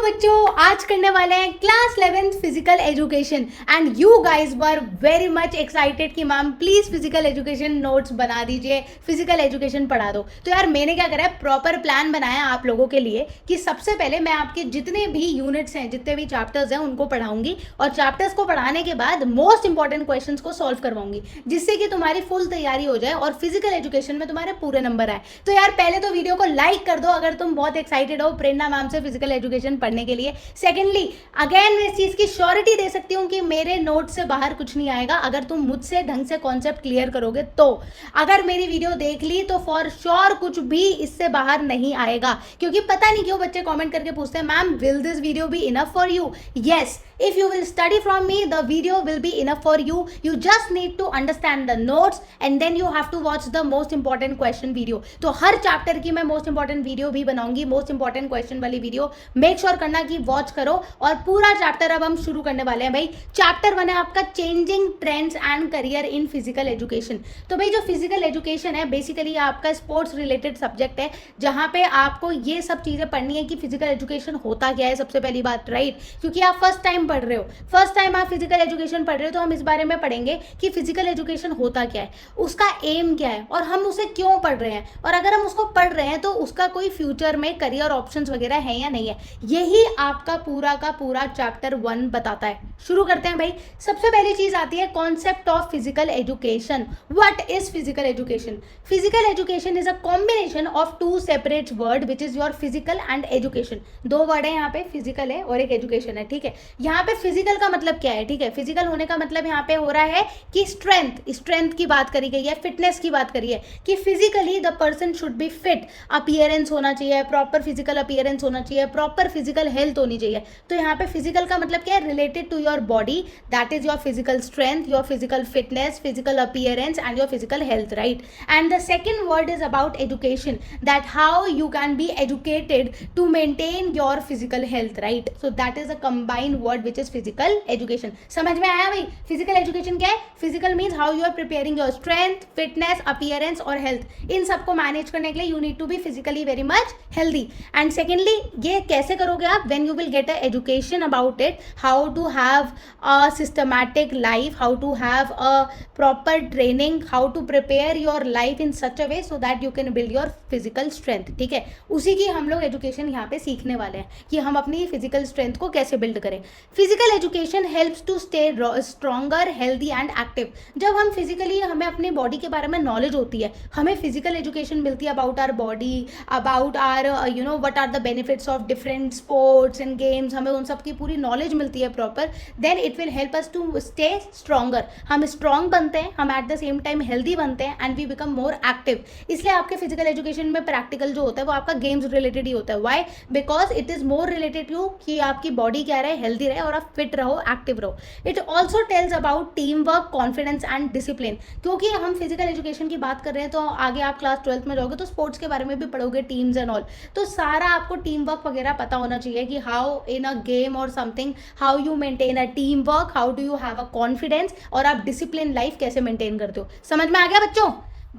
बच्चों, आज करने वाले हैं class 11th physical education and you guys were very much excited कि ma'am please physical education notes बना दीजिए, फिजिकल एजुकेशन पढ़ा दो। तो यार मैंने क्या करा है, प्रॉपर प्लान बनाया आप लोगों के लिए कि सबसे पहले मैं आपके जितने भी यूनिट्स हैं, जितने भी चैप्टर्स हैं उनको पढ़ाऊंगी और चैप्टर्स को पढ़ाने के बाद मोस्ट इंपॉर्टेंट क्वेश्चंस को सॉल्व करवाऊंगी, जिससे कि तुम्हारी फुल तैयारी हो जाए और फिजिकल एजुकेशन में तुम्हारे पूरे नंबर आए। तो यार पहले तो वीडियो को लाइक कर दो अगर तुम बहुत एक्साइटेड हो प्रेरणा मैम से फिजिकल एजुकेशन पढ़ने के लिए। सेकेंडली, अगेन मैं इस चीज की श्योरिटी दे सकती हूँ कि मेरे नोट से बाहर कुछ नहीं आएगा अगर तुम मुझसे ढंग से कॉन्सेप्ट क्लियर करोगे। तो अगर मेरी वीडियो देख ली तो फॉर श्योर कुछ भी इससे बाहर नहीं आएगा, क्योंकि पता नहीं क्यों बच्चे कमेंट करके पूछते हैं ma'am will this video be enough for you. Yes, if you will study from me the video will be enough for you. You just need to understand the notes and then you have to watch the most important question video. तो हर chapter की मैं most important video भी बनाऊंगी, most important question वाली video make sure करना कि watch करो। और पूरा चैप्टर अब हम शुरू करने वाले हैं भाई। चैप्टर 1 है आपका changing trends and career in physical education. तो भाई जो फिजिकल एजुकेशन है बेसिकली आपका स्पोर्ट्स रिलेटेड सब्जेक्ट है, जहाँ पे आपको ये सब चीजें पढ़नी है कि फिजिकल एजुकेशन होता क्या है सबसे पहली बात, राइट? क्योंकि आप फर्स्ट टाइम पढ़ रहे हो, फर्स्ट टाइम आप फिजिकल एजुकेशन पढ़ रहे हो, तो हम इस बारे में पढ़ेंगे कि फिजिकल एजुकेशन होता क्या है, उसका एम क्या है और हम उसे क्यों पढ़ रहे हैं, और अगर हम उसको पढ़ रहे हैं तो उसका कोई फ्यूचर में करियर ऑप्शंस वगैरह है या नहीं है। यही आपका पूरा का पूरा चैप्टर 1 बताता है। शुरू करते हैं भाई। सबसे पहली चीज आती है concept of physical education. What is physical education? Physical education is a combination of two separate word which is your physical and education. दो वर्ड है यहाँ पे, फिजिकल है और एक एजुकेशन है, ठीक है। यहाँ पे फिजिकल का मतलब क्या है, ठीक है? फिजिकल होने का मतलब यहाँ पे हो रहा है कि स्ट्रेंथ की बात करी गई है, फिटनेस की बात करी है कि physically the person should be fit, appearance होना चाहिए, प्रॉपर फिजिकल अपीयरेंस होना चाहिए, प्रॉपर फिजिकल हेल्थ होनी चाहिए। तो यहाँ पे फिजिकल का मतलब क्या है? Related to your body, that is your physical strength, your physical fitness, physical appearance and your physical health, right? And the second word is about education, that how you can be educated to maintain your physical health, right? So that is a combined word which is physical education. समझ में आया भाई? Physical education क्या है? Physical means how you are preparing your strength, fitness, appearance और health. इन सबको manage करने के लिए you need to be physically very much healthy. And secondly, ये कैसे करोगे आप? When you will get a education about it, how to have a systematic life, how to have a proper training, how to prepare your life in such a way so that you can build your physical strength, ठीक है? उसी की हम लोग education यहाँ पे सीखने वाले हैं कि हम अपनी फिजिकल स्ट्रेंथ को कैसे बिल्ड करें। Physical education helps to stay stronger, healthy and active. जब हम फिजिकली, हमें अपनी बॉडी के बारे में नॉलेज होती है, हमें फिजिकल एजुकेशन मिलती है about our body, about our you know what are the benefits of different sports and games, हमें उन सब की पूरी नॉलेज मिलती है proper, then it will help us to stay stronger. हम स्ट्रॉन्ग बनते हैं, हम at the same time healthy बनते हैं and we become more active. इसलिए आपके फिजिकल एजुकेशन में प्रैक्टिकल जो होता है वो आपका गेम्स रिलेटेड ही होता है। Why? Because it is more related to कि आपकी बॉडी क्या रहे, हेल्दी रहे और आप फिट रहो, एक्टिव रहो। It also tells about team work, confidence and discipline. क्योंकि हम फिजिकल एजुकेशन की बात कर रहे हैं तो आगे आप क्लास 12th में जाओगे तो स्पोर्ट्स के बारे में भी पढ़ोगे, टीम्स एंड ऑल। तो सारा आपको टीम वर्क वगैरह पता होना चाहिए कि हाउ इन अ गेम और something how you maintain a team work, how do you have a confidence, और आप डिसिप्लिन लाइफ कैसे मेंटेन करते हो। समझ में आ गया बच्चों?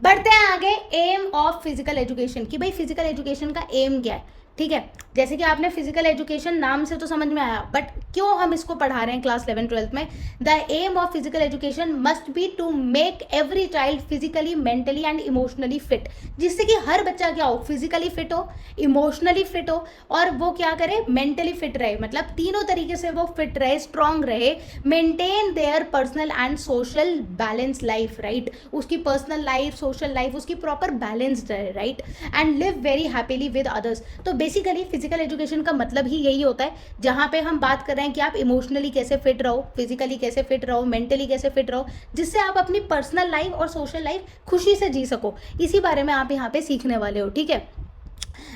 बढ़ते हैं आगे। एम ऑफ फिजिकल एजुकेशन, कि भाई फिजिकल एजुकेशन का एम क्या है, ठीक है? जैसे कि आपने फिजिकल एजुकेशन नाम से तो समझ में आया, बट क्यों हम इसको पढ़ा रहे हैं क्लास 11 12th में? The aim of physical education must be to make every child physically, mentally and emotionally fit. जिससे कि हर बच्चा क्या हो, फिजिकली फिट हो, इमोशनली फिट हो और वो क्या करे, मेंटली फिट रहे। मतलब तीनों तरीके से वो फिट रहे, स्ट्रांग रहे, maintain their personal and social balance life, right? उसकी पर्सनल लाइफ, सोशल लाइफ उसकी प्रॉपर बैलेंस्ड रहे, right? And live very happily with others. तो बेसिकली फिजिकल एजुकेशन का मतलब ही यही होता है, जहां पे हम बात कर रहे हैं कि आप इमोशनली कैसे फिट रहो, फिजिकली कैसे फिट रहो, मेंटली कैसे फिट रहो, जिससे आप अपनी पर्सनल लाइफ और सोशल लाइफ खुशी से जी सको। इसी बारे में आप यहाँ पे सीखने वाले हो, ठीक है?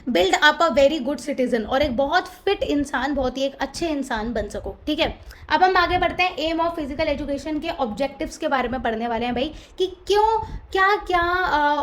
बिल्ड अप अ वेरी गुड सिटीजन, और एक बहुत फिट इंसान, बहुत ही एक अच्छे इंसान बन सको, ठीक है? अब हम आगे बढ़ते हैं। एम ऑफ फिजिकल एजुकेशन के ऑब्जेक्टिव्स के बारे में पढ़ने वाले हैं भाई, कि क्यों, क्या क्या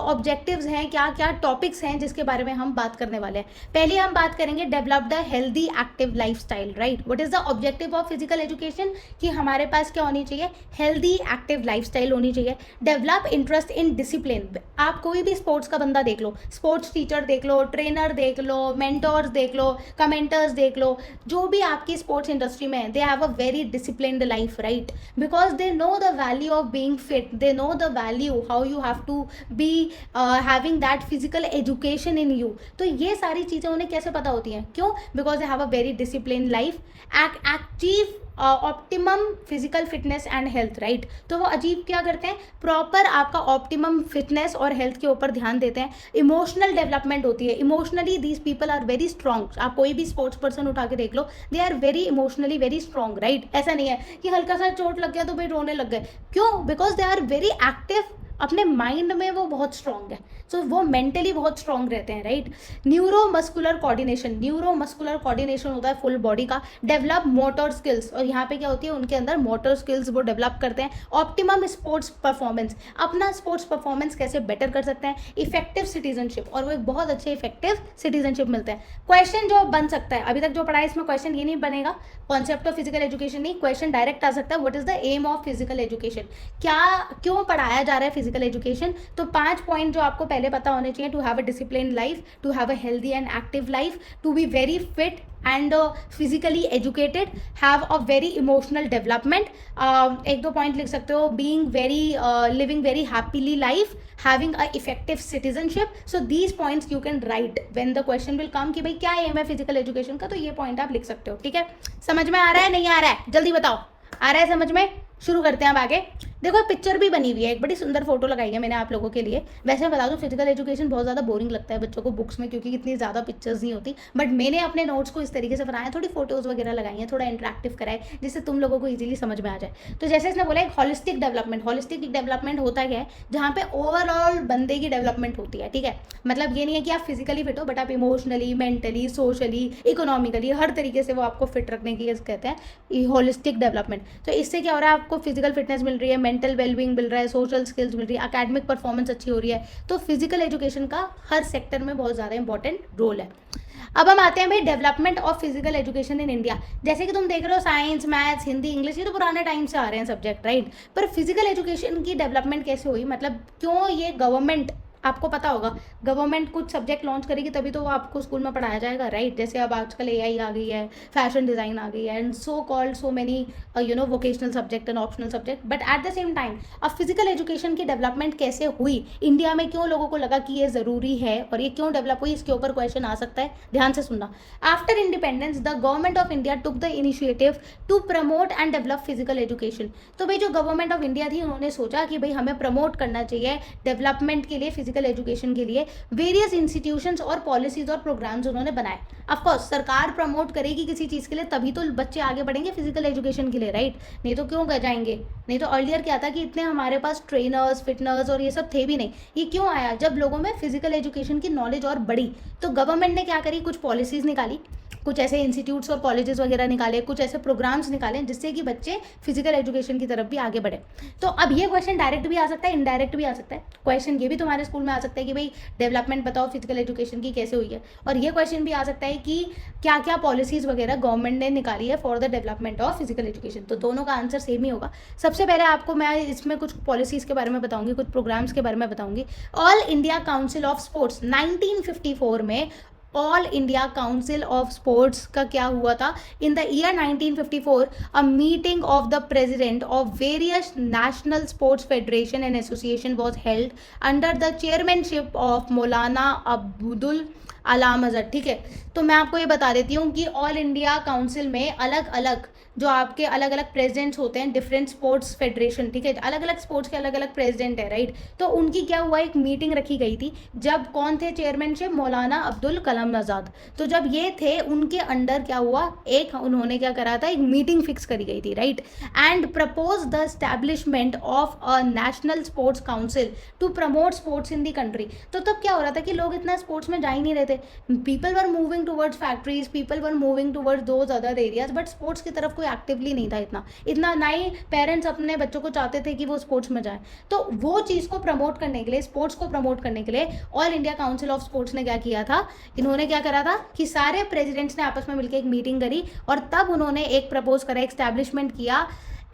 ऑब्जेक्टिव्स हैं, क्या क्या टॉपिक्स हैं जिसके बारे में हम बात करने वाले हैं। पहले हम बात करेंगे develop the healthy active life style, right? What is the objective of physical education? कि हमारे पास क्या होनी चाहिए, हेल्दी एक्टिव लाइफ स्टाइल होनी चाहिए। Develop interest in discipline. आप कोई भी स्पोर्ट्स का बंदा देख लो, स्पोर्ट्स टीचर देख लो, ट्रेनर ट्रेनर देख लो, मेंटोर्स देख लो, कमेंटर्स देख लो, जो भी आपकी स्पोर्ट्स इंडस्ट्री में है, they have a very disciplined life, right, because they know the value of being fit, they know the value how you have to be having that physical education in you. तो ये सारी चीज़ें उन्हें कैसे पता होती हैं? क्यों? Because they have a very discipline life, achieve optimum physical fitness and health, right. तो वो अचीव क्या करते हैं? प्रॉपर आपका ऑप्टिमम फिटनेस और हेल्थ के ऊपर ध्यान देते हैं. इमोशनल डेवलपमेंट होती है. Emotionally these people are very strong. आप कोई भी स्पोर्ट्स पर्सन उठा के देख लो, they are very emotionally very strong, right. ऐसा नहीं है कि हल्का सा चोट लग गया तो भाई रोने लग गए. क्यों? Because they are very active. अपने माइंड में वो बहुत स्ट्रॉन्ग है, सो वो मेंटली बहुत स्ट्रॉन्ग रहते हैं, राइट. न्यूरोमस्कुलर कोऑर्डिनेशन होता है फुल बॉडी का. डेवलप मोटर स्किल्स, और यहाँ पे क्या होती है, उनके अंदर मोटर स्किल्स वो डेवलप करते हैं. ऑप्टिमम स्पोर्ट्स परफॉर्मेंस, अपना स्पोर्ट्स परफॉर्मेंस कैसे बेटर कर सकते हैं. इफेक्टिव सिटीजनशिप, और वो एक बहुत अच्छे इफेक्टिव सिटीजनशिप मिलते हैं. क्वेश्चन जो बन सकता है, अभी तक जो पढ़ा है इसमें क्वेश्चन ये नहीं बनेगा, कॉन्सेप्ट ऑफ फिजिकल एजुकेशन नहीं, क्वेश्चन डायरेक्ट आ सकता है. What is the aim of physical education, क्या क्यों पढ़ाया जा रहा है फिजिकल एजुकेशन. तो 5 पॉइंट जो आपको पहले पता होने चाहिए. To have a discipline life, to have a healthy and active life, to be very fit and physically educated, have a very emotional development. एक दो पॉइंट लिख सकते हो. being very living very happily life, having a effective citizenship. so these points you can write when the question will come कि भाई क्या M है physical education का, तो ये पॉइंट आप लिख सकते हो. ठीक है, समझ में आ रहा है? नहीं आ रहा है? जल्दी बताओ. आ रहा है समझ में? शुरू करते हैं अब आगे. देखो पिक्चर भी बनी हुई है, एक बड़ी सुंदर फोटो लगाई है मैंने आप लोगों के लिए. वैसे बता दूं फिजिकल एजुकेशन बहुत ज़्यादा बोरिंग लगता है बच्चों को बुक्स में, क्योंकि इतनी ज़्यादा पिक्चर्स नहीं होती. बट मैंने अपने नोट्स को इस तरीके से बनाया, थोड़ी फोटोज़ वगैरह लगाई हैं, थोड़ा इंटरेक्टिव कराए, जिससे तुम लोगों को ईजिली समझ में आ जाए. तो जैसे इसने बोला एक हॉलिस्टिक डेवलपमेंट. हॉलिस्टिक डेवलपमेंट होता क्या है? जहाँ पे ओवरऑल बंदे की डेवलपमेंट होती है. ठीक है, मतलब ये नहीं है कि आप फिजिकली फिट हो, बट आप इमोशनली, मेंटली, सोशली, इकोनॉमिकली, हर तरीके से वो आपको फिट रखने की कहते हैं हॉलिस्टिक डेवलपमेंट. तो इससे क्या हो रहा है? आपको फिजिकल फिटनेस मिल रही है, मेंटल वेलबींग मिल रहा है, सोशल स्किल्स मिल रही है, एकेडमिक परफॉर्मेंस अच्छी हो रही है. तो फिजिकल एजुकेशन का हर सेक्टर में बहुत ज़्यादा इंपॉर्टेंट रोल है. अब हम आते हैं भाई development of physical education in India. जैसे कि तुम देख रहे हो साइंस, मैथ्स, हिंदी, इंग्लिश, ये तो पुराने टाइम से आ रहे हैं सब्जेक्ट, राइट. पर फिजिकल एजुकेशन की डेवलपमेंट कैसे हुई, मतलब क्यों ये गवर्नमेंट, आपको पता होगा गवर्नमेंट कुछ सब्जेक्ट लॉन्च करेगी तभी तो वो आपको स्कूल में पढ़ाया जाएगा, राइट. जैसे अब आजकल एआई आ गई है, फैशन डिज़ाइन आ गई है, and so called so many vocational subject and optional subject. But at the same time अब फिजिकल एजुकेशन की डेवलपमेंट कैसे हुई इंडिया में, क्यों लोगों को लगा कि ये ज़रूरी है और ये क्यों डेवलप हुई, इसके ऊपर क्वेश्चन आ सकता है. ध्यान से सुनना. After independence the government of India took the initiative to promote and develop physical education. तो भाई जो गवर्नमेंट ऑफ इंडिया थी उन्होंने सोचा कि भाई हमें प्रमोट करना चाहिए डेवलपमेंट के लिए, फिजिकल एजुकेशन के लिए. वेरियस इंस्टीट्यूशंस और पॉलिसीज और प्रोग्राम्स उन्होंने बनाए. ऑफ कोर्स सरकार प्रमोट करेगी किसी चीज़ के लिए तभी तो बच्चे आगे बढ़ेंगे फिजिकल एजुकेशन के लिए, राइट. नहीं तो क्यों जाएंगे. नहीं तो अर्लियर क्या था कि इतने हमारे पास ट्रेनर्स, फिटनर्स और ये सब थे भी नहीं. ये क्यों आया? जब लोगों में फिजिकल एजुकेशन की नॉलेज और बढ़ी तो गवर्नमेंट ने क्या करी, कुछ पॉलिसीज निकाली, कुछ ऐसे इंस्टीट्यूट्स और कॉलेजेस वगैरह निकाले, कुछ ऐसे प्रोग्राम्स निकाले जिससे कि बच्चे फिजिकल एजुकेशन की तरफ भी आगे बढ़े. तो अब ये क्वेश्चन डायरेक्ट भी आ सकता है, इनडायरेक्ट भी आ सकता है. क्वेश्चन ये भी तुम्हारे स्कूल में आ सकता है कि भाई डेवलपमेंट बताओ फिजिकल एजुकेशन की कैसे हुई है. और ये क्वेश्चन भी आ सकता है कि क्या क्या पॉलिसीज़ वगैरह गवर्नमेंट ने निकाली है for the development of physical education. तो दोनों का आंसर सेम ही होगा. सबसे पहले आपको मैं इसमें कुछ पॉलिसीज़ के बारे में बताऊंगी, कुछ प्रोग्राम्स के बारे में बताऊंगी. All India council of sports 1954 में all India council of sports का क्या हुआ था? In the year 1954 a meeting of the president of various national sports federation and association was held under the chairmanship of मौलाना अब्दुल अलाम आज़ाद. ठीक है, तो मैं आपको ये बता देती हूँ कि ऑल इंडिया काउंसिल में अलग अलग जो आपके अलग अलग प्रेसिडेंट्स होते हैं डिफरेंट स्पोर्ट्स फेडरेशन, ठीक है, अलग अलग स्पोर्ट्स के अलग अलग प्रेसिडेंट है, राइट. तो उनकी क्या हुआ, एक मीटिंग रखी गई थी. जब कौन थे चेयरमैनशिप? मौलाना अब्दुल कलाम आज़ाद. तो जब ये थे उनके अंडर क्या हुआ, एक उन्होंने क्या करा था, एक मीटिंग फिक्स करी गई थी, right. And propose the establishment of a national sports council to promote sports in the country. तो तब क्या हो रहा था कि लोग इतना स्पोर्ट्स में जा ही नहीं रहे थे. People were moving towards factories, people were moving towards those other areas, but sports की तरफ कोई एक्टिवली नहीं था इतना ना ही पेरेंट्स अपने बच्चों को चाहते थे कि वो स्पोर्ट्स में जाएं. तो वो चीज़ को प्रमोट करने के लिए, स्पोर्ट्स को प्रमोट करने के लिए all India council of sports ने क्या किया था, इन्होंने क्या करा था कि सारे प्रेसिडेंट्स ने आपस में मिलकर एक मीटिंग करी और तब उन्होंने एक प्रपोज करा, एस्टैब्लिशमेंट किया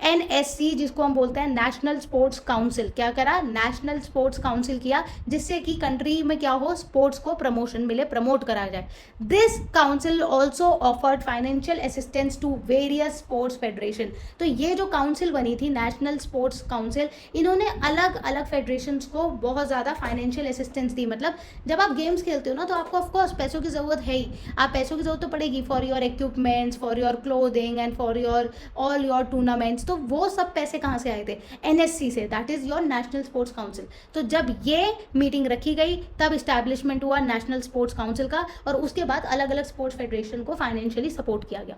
NSC जिसको हम बोलते हैं नेशनल स्पोर्ट्स काउंसिल, क्या करा, नेशनल स्पोर्ट्स काउंसिल किया, जिससे कि कंट्री में क्या हो, स्पोर्ट्स को प्रमोशन मिले, प्रमोट करा जाए. This council also offered financial assistance to various sports federation. तो ये जो काउंसिल बनी थी नेशनल स्पोर्ट्स काउंसिल, इन्होंने अलग अलग फेडरेशंस को बहुत ज़्यादा फाइनेंशियल असिस्टेंस दी. मतलब जब आप गेम्स खेलते हो ना तो आपको ऑफकोर्स पैसों की ज़रूरत है ही, आप पैसों की ज़रूरत तो पड़ेगी for your equipments, for your clothing and for your all your tournaments. तो वो सब पैसे कहाँ से आए थे, NSC से, that is your national sports council. तो जब ये मीटिंग रखी गई तब इस्टेब्लिशमेंट हुआ नेशनल स्पोर्ट्स काउंसिल का, और उसके बाद अलग अलग स्पोर्ट्स फेडरेशन को फाइनेंशियली सपोर्ट किया गया.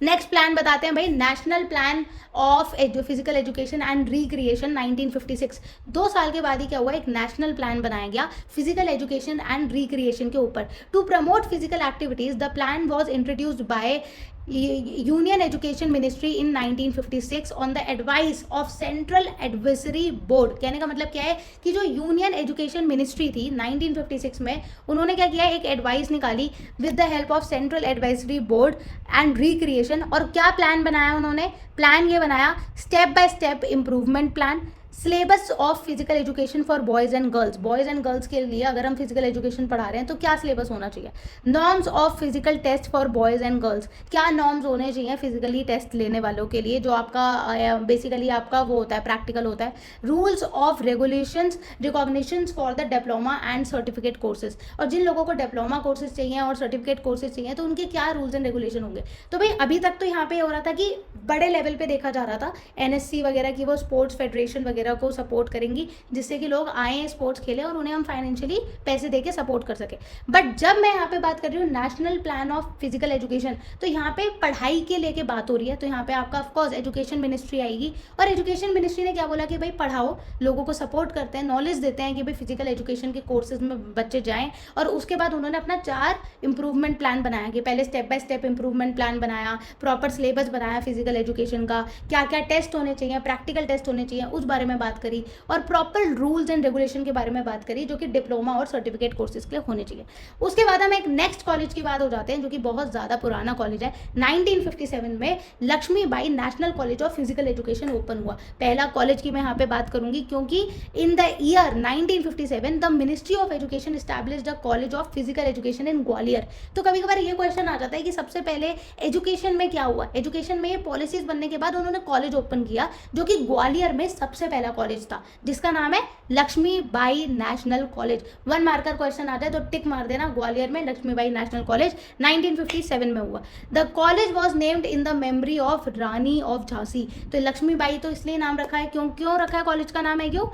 नेक्स्ट प्लान बताते हैं भाई, national plan of physical education and recreation 1956. 2 साल के बाद ही क्या हुआ, एक नेशनल प्लान बनाया गया फिजिकल एजुकेशन एंड रिक्रिएशन के ऊपर. To promote physical activities the plan was introduced by union education ministry in 1956 on the advice of central advisory board. कहने का मतलब क्या है कि जो यूनियन एजुकेशन मिनिस्ट्री थी 1956 में, उन्होंने क्या किया, एक एडवाइस निकाली with the help of central advisory board and recreation. और क्या प्लान बनाया उन्होंने, प्लान ये बनाया, step by step improvement plan, syllabus of physical education for boys and girls. Boys and girls के लिए अगर हम फिजिकल एजुकेशन पढ़ा रहे हैं तो क्या सिलेबस होना चाहिए, norms of physical test for boys and girls, क्या नॉर्म्स होने चाहिए फिजिकली टेस्ट लेने वालों के लिए, जो आपका बेसिकली आपका वो होता है, प्रैक्टिकल होता है. Rules of regulations recognitions for the diploma and certificate courses. और जिन लोगों को डिप्लोमा कोर्सेज चाहिए और सर्टिफिकेट कोर्सेज चाहिए तो उनके क्या रूल्स एंड रेगुलेशन होंगे. तो भाई अभी तक तो यहाँ पे हो रहा था कि बड़े लेवल पे देखा जा रहा था, NSC वगैरह की वो स्पोर्ट्स फेडरेशन वगैरह को सपोर्ट करेंगी, जिससे कि लोग आए स्पोर्ट्स खेलें और उन्हें हम फाइनेंशियली पैसे देके सपोर्ट कर सके. बट जब मैं यहाँ पे बात कर रही हूँ national plan of physical education, तो यहाँ पे पढ़ाई के लेके बात हो रही है. तो यहाँ पे आपका ऑफकोर्स एजुकेशन मिनिस्ट्री आएगी, और एजुकेशन मिनिस्ट्री ने क्या बोला कि भाई पढ़ाओ, लोगों को सपोर्ट करते हैं, नॉलेज देते हैं कि भाई फिजिकल एजुकेशन के कोर्सेज में बच्चे जाएँ. और उसके बाद उन्होंने अपना 4 इंप्रूवमेंट प्लान बनाया कि पहले step by step improvement plan बनाया, प्रॉपर सिलेबस बनाया फिजिकल एजुकेशन का, क्या क्या टेस्ट होने चाहिए, प्रैक्टिकल टेस्ट होने चाहिए, उस बारे में बात करी, और प्रॉपर रूल्स एंड रेगुलेशन के बारे में बात करी जो कि डिप्लोमा और सर्टिफिकेट कोर्सेज के लिए होने चाहिए. उसके बाद हम एक नेक्स्ट कॉलेज की बात हो जाते हैं जो कि बहुत ज़्यादा पुराना कॉलेज है. 1957 में Lakshmibai national college of physical education open हुआ. पहला कॉलेज की मैं यहाँ पे बात करूंगी क्योंकि in the year 1957 the ministry of education established the college of physical education इन ग्वालियर. तो कभी कभार ये क्वेश्चन आ जाता है कि सबसे पहले एजुकेशन में क्या हुआ. एजुकेशन में ये पॉलिसीज बनने के बाद उन्होंने कॉलेज ओपन किया जो कि ग्वालियर में सबसे पहला कॉलेज था, जिसका नाम है Lakshmibai national college. 1 marker question आता है तो टिक मार देना, ग्वालियर में लक्ष्मीबाई नेशनल कॉलेज 1957 में हुआ. The college was named in the memory of Rani of Jhansi. तो लक्ष्मीबाई तो इसलिए नाम रखा है, क्यों रखा है कॉलेज का नाम है, क्यों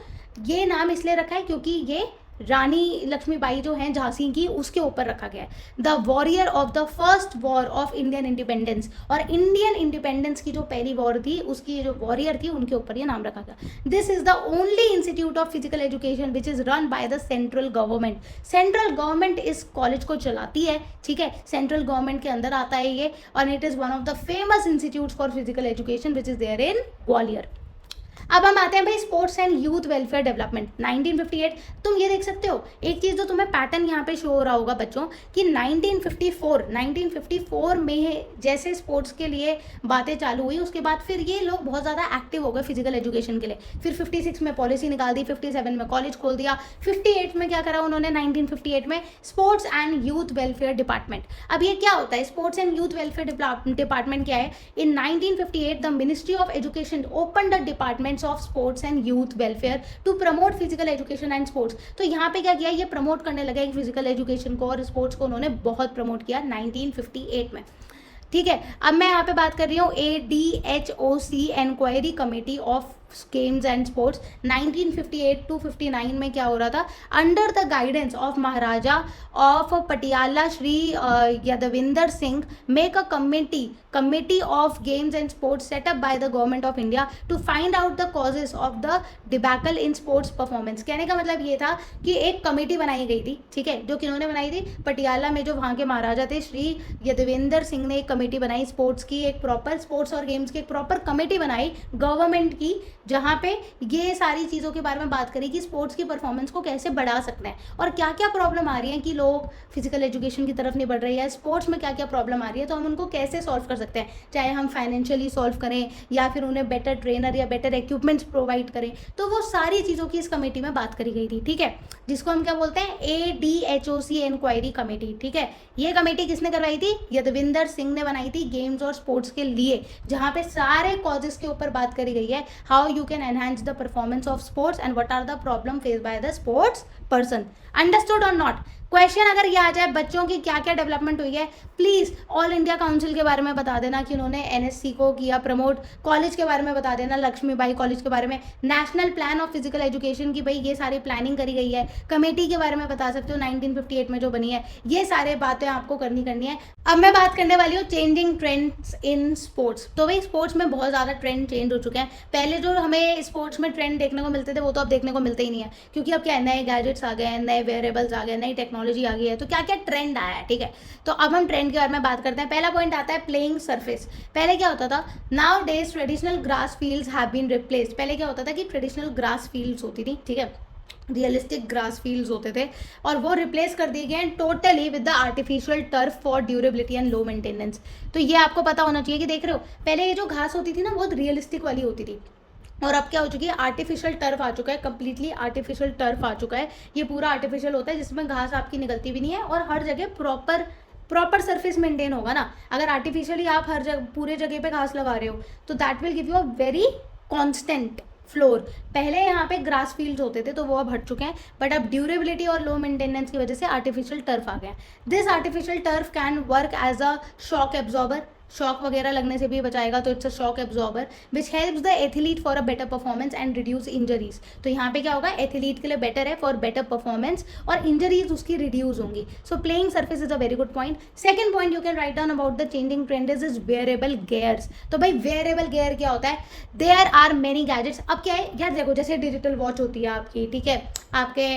ये नाम इसलिए रखा है क्योंकि ये रानी लक्ष्मीबाई जो हैं झांसी की, उसके ऊपर रखा गया है. The warrior of the first war of Indian independence, और इंडियन इंडिपेंडेंस की जो पहली वॉर थी उसकी जो वॉरियर थी उनके ऊपर ये नाम रखा गया. This is the only institute of physical education which is run by the central government. Central government इस कॉलेज को चलाती है, ठीक है, सेंट्रल गवर्नमेंट के अंदर आता है ये, और it is one of the famous institute for physical education which is there in Gwalior. अब हम आते हैं भाई sports and youth welfare development 1958. तुम ये देख सकते हो एक चीज़ जो तुम्हें पैटर्न यहाँ पे शो हो रहा होगा बच्चों कि 1954 में जैसे स्पोर्ट्स के लिए बातें चालू हुई, उसके बाद फिर ये लोग बहुत ज़्यादा एक्टिव हो गए फिजिकल एजुकेशन के लिए. फिर 56 में पॉलिसी निकाल दी, 57 में कॉलेज खोल दिया, 58 में क्या करा उन्होंने, 1958 में sports and youth welfare department. अब ये क्या होता है sports and youth welfare department क्या है. In 1958 the ministry of education open the department of sports and youth welfare to promote physical education and sports. तो यहाँ पे क्या किया, ये प्रमोट करने लगे फिजिकल एजुकेशन को और स्पोर्ट्स को उन्होंने बहुत प्रमोट किया 1958 में. ठीक है, अब मैं यहाँ पे बात कर रही हूँ ADHOC inquiry committee of games and sports. 1958 to 59 में क्या हो रहा था, under the guidance of Maharaja of Patiala Shri Yadavindra Singh make a committee of games and sports setup by the government of India to find out the causes of the debacle in sports performance. कहने का मतलब ये था कि एक कमेटी बनाई गई थी, ठीक है, जो किन्होंने बनाई थी, पटियाला में जो वहाँ के महाराजा थे श्री यादविंदर सिंह ने एक कमेटी बनाई स्पोर्ट्स की, एक प्रॉपर स्पोर्ट्स और गेम्स की एक प्रॉपर कमेटी बनाई गवर्नमेंट की, जहाँ पे ये सारी चीज़ों के बारे में बात करी कि स्पोर्ट्स की परफॉर्मेंस को कैसे बढ़ा सकते हैं और क्या क्या प्रॉब्लम आ रही है कि लोग फिजिकल एजुकेशन की तरफ नहीं बढ़ रहे हैं, स्पोर्ट्स में क्या क्या प्रॉब्लम आ रही है, तो हम उनको कैसे सॉल्व कर सकते हैं, चाहे हम फाइनेंशियली सॉल्व करें या फिर उन्हें बेटर ट्रेनर या बेटर इक्विपमेंट्स प्रोवाइड करें। तो वो सारी चीज़ों की इस कमेटी में बात करी गई थी, ठीक है, जिसको हम क्या बोलते हैं, ADHOC इंक्वायरी कमेटी, ठीक है। ये कमेटी किसने करवाई थी, यदविंदर सिंह ने बनाई थी गेम्स और स्पोर्ट्स के लिए, जहाँ पे सारे कॉजेस के ऊपर बात करी गई है, how you can enhance the performance of sports and what are the problem face by the sports person. Understood और नॉट? क्वेश्चन अगर ये आ जाए बच्चों की क्या क्या डेवलपमेंट हुई है, प्लीज़ ऑल इंडिया काउंसिल के बारे में बता देना कि उन्होंने NSC को किया प्रमोट, कॉलेज के बारे में बता देना, लक्ष्मीबाई कॉलेज के बारे में, national plan of physical education की भाई ये सारी प्लानिंग करी गई है, कमेटी के बारे में बता सकते हो 1958 में जो बनी है, ये सारे बातें आपको करनी है। अब मैं बात करने वाली हूँ चेंजिंग ट्रेंड्स इन स्पोर्ट्स। तो भाई स्पोर्ट्स में बहुत ज़्यादा ट्रेंड चेंज हो चुके हैं। पहले जो हमें स्पोर्ट्स में ट्रेंड देखने को मिलते थे वो तो अब देखने को मिलते ही नहीं है, क्योंकि अब क्या है, नए गैजेट्स आ गए हैं, नए वेयरेबल्स आ गए, नई टेक्नोलॉजी आ गई है, तो क्या क्या ट्रेंड आया है, ठीक है। तो अब हम ट्रेंड के बारे में बात करते हैं। पहला पॉइंट आता है प्लेइंग सरफेस। पहले क्या होता था, nowadays traditional grass fields have been replaced. पहले क्या होता था कि ट्रेडिशनल ग्रास फील्ड्स होती थी, ठीक है, रियलिस्टिक ग्रास फील्ड्स होते थे, और वो रिप्लेस कर दिए गए हैं totally with the artificial turf for durability and low maintenance. तो ये आपको पता होना चाहिए कि देख रहे हो, पहले ये जो घास होती थी ना बहुत रियलिस्टिक वाली होती थी, और अब क्या हो चुकी है, आर्टिफिशियल टर्फ आ चुका है, कंप्लीटली आर्टिफिशियल टर्फ आ चुका है। ये पूरा आर्टिफिशियल होता है जिसमें घास आपकी निकलती भी नहीं है और हर जगह प्रॉपर सरफेस मेंटेन होगा ना। अगर आर्टिफिशियली आप हर जगह पूरे जगह पे घास लगा रहे हो तो that will give you a very constant floor. पहले यहाँ पे ग्रास फील्ड्स होते थे तो वो अब हट चुके हैं, बट अब ड्यूरेबिलिटी और लो मेंटेनेंस की वजह से आर्टिफिशियल टर्फ आ गया। This artificial turf can work as a shock absorber, shock वगैरह लगने से भी बचाएगा, तो it's a shock absorber which helps the athlete for a better performance and reduce injuries. तो यहाँ पे क्या होगा, एथलीट के लिए बेटर है फॉर बेटर परफॉर्मेंस और इंजरीज उसकी रिड्यूस होंगी। सो playing surface is a very good point. Second point you can write down about the changing trend is wearable gears. तो भाई वेयरेबल गेयर क्या होता है, देयर आर मेनी गैजेट्स। अब क्या है यार, देखो जैसे डिजिटल वॉच होती है आपकी, ठीक है, आपके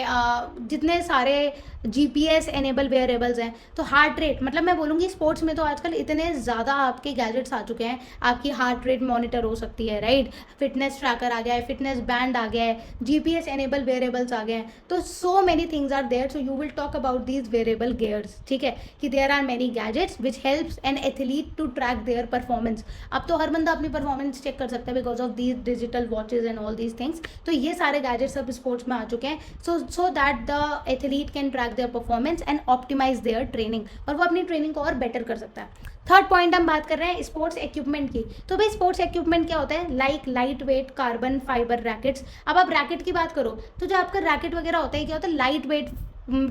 जितने सारे GPS एनेबल वेयरेबल्स हैं, तो हार्ट रेट, मतलब मैं बोलूँगी स्पोर्ट्स में तो आजकल इतने ज़्यादा आपके गैजेट्स आ चुके हैं, आपकी हार्ट रेट मॉनिटर हो सकती है, राइट, फिटनेस ट्रैकर आ गया है, फिटनेस बैंड आ गया है, GPS एनेबल वेयरेबल्स आ गए हैं, तो so many things are there. So you will talk about these wearable gears, ठीक है, कि there are many gadgets which helps an athlete to track their performance. अब तो हर बंदा अपनी परफॉर्मेंस चेक कर सकता है because of these digital watches and all these things. तो ये सारे गैजेट्स अब स्पोर्ट्स में आ चुके हैं, so that the athlete can track their performance and optimize their training, और वो अपनी ट्रेनिंग को और बेटर कर सकता है। थर्ड पॉइंट हम बात कर रहे हैं स्पोर्ट्स इक्विपमेंट की। तो भाई स्पोर्ट्स इक्विपमेंट क्या होता है, like light weight carbon fibre rackets. अब आप रैकेट की बात करो तो जो आपका रैकेट वगैरह होता है क्या होता है, लाइट वेट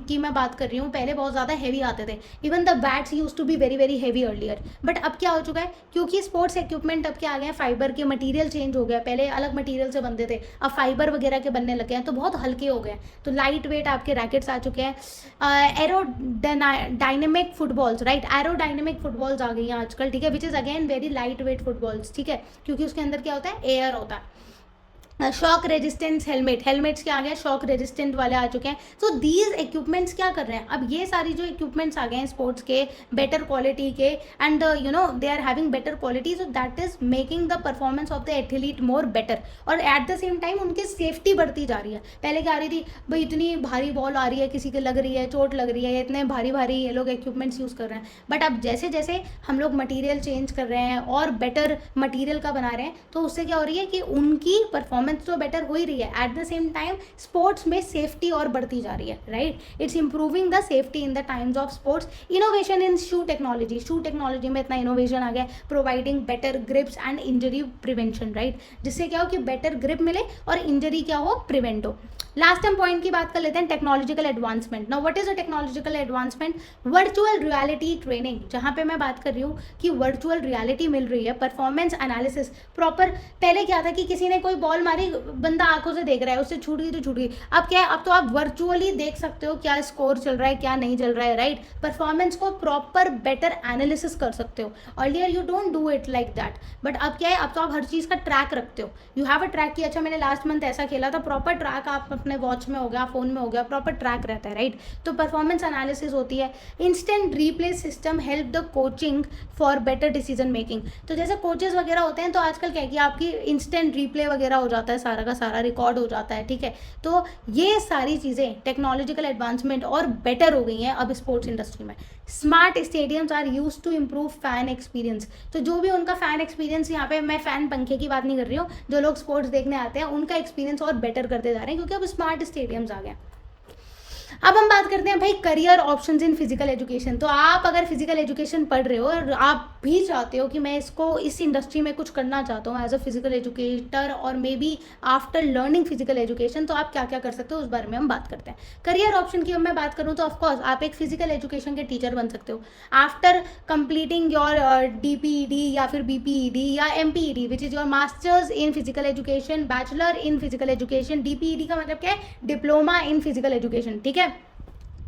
की मैं बात कर रही हूँ। पहले बहुत ज़्यादा हैवी आते थे, even the bats used to be very very heavy earlier, but अब क्या हो चुका है, क्योंकि स्पोर्ट्स इक्विपमेंट अब क्या आ गए हैं, फाइबर के मटेरियल चेंज हो गया, पहले अलग मटेरियल से बनते थे, अब फाइबर वगैरह के बनने लगे हैं, तो बहुत हल्के हो गए, तो लाइट वेट आपके रैकेट्स आ चुके हैं। Aerodynamic footballs, right, aerodynamic footballs आ गई हैं आजकल, ठीक है, which is again very light weight footballs, ठीक है, क्योंकि उसके अंदर क्या होता है, एयर होता है। शॉक रेजिस्टेंस हेलमेट्स क्या आ गया, शॉक रेजिस्टेंट वाले आ चुके हैं। सो दीज इक्विपमेंट्स क्या कर रहे हैं, अब ये सारी जो इक्विपमेंट्स आ गए हैं स्पोर्ट्स के बेटर क्वालिटी के, and you know they are having better quality, so that is making the performance of the athlete more better, और एट द सेम टाइम उनकी सेफ्टी बढ़ती जा रही है। पहले क्या आ रही थी भाई, इतनी भारी बॉल आ रही है, किसी के लग रही है, चोट लग रही है, इतने भारी भारी ये लोग इक्विपमेंट्स यूज़ कर रहे हैं, बट अब जैसे जैसे हम लोग मटीरियल चेंज कर रहे हैं और बेटर मटीरियल का बना रहे हैं, तो उससे क्या हो रही है कि उनकी परफॉर्मेंस तो बेटर हो ही रही है, at the same time sports में सेफ्टी और बढ़ती जा रही है, right, it's improving the safety in the times of sports. Innovation in shoe technology में इतना इनोवेशन आ गया, providing better grips and injury prevention, right, जिससे क्या हो कि बेटर ग्रिप मिले और इंजरी क्या हो, प्रिवेंट हो। लास्ट हम पॉइंट की बात कर लेते हैं, technological advancement. Now what is a technological advancement, virtual reality training, जहाँ पे मैं बात कर रही हूँ कि वर्चुअल रियलिटी मिल रही है, परफॉर्मेंस एनालिसिस प्रॉपर। पहले क्या था कि किसी ने कोई बॉल मारी, बंदा आंखों से देख रहा है, उससे छूट गई तो छूट गई, अब क्या है, अब तो आप वर्चुअली देख सकते हो क्या स्कोर चल रहा है, क्या नहीं चल रहा है, राइट, परफॉर्मेंस को प्रॉपर बेटर एनालिसिस कर सकते हो। Earlier you don't do it like that, but अब क्या है, अब तो आप हर चीज़ का ट्रैक रखते हो, यू हैव अ ट्रैक कि अच्छा मैंने लास्ट मंथ ऐसा खेला था, प्रॉपर ट्रैक आप अपने वॉच में हो गया, फोन में हो गया, प्रॉपर ट्रैक रहता है, राइट, तो परफॉर्मेंस एनालिसिस होती है। Instant replay system help the coaching for better decision making. तो जैसे कोचेस वगैरह होते हैं तो आजकल क्या है कि आपकी इंस्टेंट रिप्ले वगैरह हो जाता जाता है, सारा का सारा रिकॉर्ड हो जाता है, ठीक है। तो ये सारी चीज़ें टेक्नोलॉजिकल एडवांसमेंट और बेटर हो गई हैं अब स्पोर्ट्स इंडस्ट्री में। Smart stadiums are used to improve fan experience. तो जो भी उनका फैन एक्सपीरियंस, यहाँ पे मैं फैन पंखे की बात नहीं कर रही हूँ, जो लोग स्पोर्ट्स देखने आते हैं उनका एक्सपीरियंस और बेटर करते जा रहे हैं, क्योंकि अब स्मार्ट स्टेडियम्स आ गए। अब हम बात करते हैं भाई करियर ऑप्शंस इन फिजिकल एजुकेशन। तो आप अगर फिजिकल एजुकेशन पढ़ रहे हो और आप भी चाहते हो कि मैं इस इंडस्ट्री में कुछ करना चाहता हूँ एज अ फिजिकल एजुकेटर, और may be after learning physical education, तो आप क्या क्या कर सकते हो उस बारे में हम बात करते हैं। करियर ऑप्शन की अब मैं बात करूँ तो ऑफकोर्स आप एक फिजिकल एजुकेशन के टीचर बन सकते हो आफ्टर कंप्लीटिंग योर DPED या फिर BPED या MPED, which is your masters in physical education, bachelor in physical education. DPED का मतलब क्या है? डिप्लोमा इन फिजिकल एजुकेशन, ठीक है।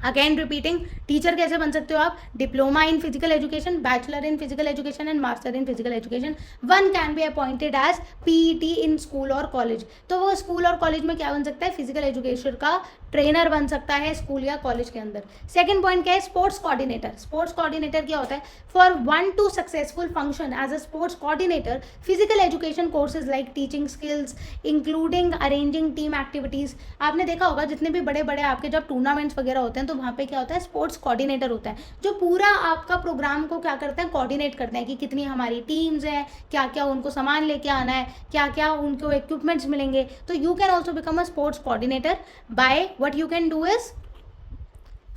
अगेन रिपीटिंग, टीचर कैसे बन सकते हो आप? Diploma in physical education, bachelor in physical education and master in physical education. One can be appointed as PET in school और कॉलेज। तो वो स्कूल और कॉलेज में क्या बन सकता है? फिजिकल एजुकेशन का ट्रेनर बन सकता है स्कूल या कॉलेज के अंदर। सेकंड पॉइंट क्या है? Sports coordinator. स्पोर्ट्स कोऑर्डिनेटर क्या होता है? For one to successful function as a sports coordinator, physical education courses like teaching skills including arranging team activities. आपने देखा होगा जितने भी बड़े बड़े आपके जब टूर्नामेंट्स वगैरह होते हैं तो वहाँ पे क्या होता है? स्पोर्ट्स कोऑर्डिनेटर होता है, जो पूरा आपका प्रोग्राम को क्या करते हैं? कोऑर्डिनेट करते हैं कि कितनी हमारी टीम्स हैं, क्या क्या उनको सामान लेके आना है, क्या क्या उनको इक्विपमेंट्स मिलेंगे। तो you can also become a sports coordinator by what you can do is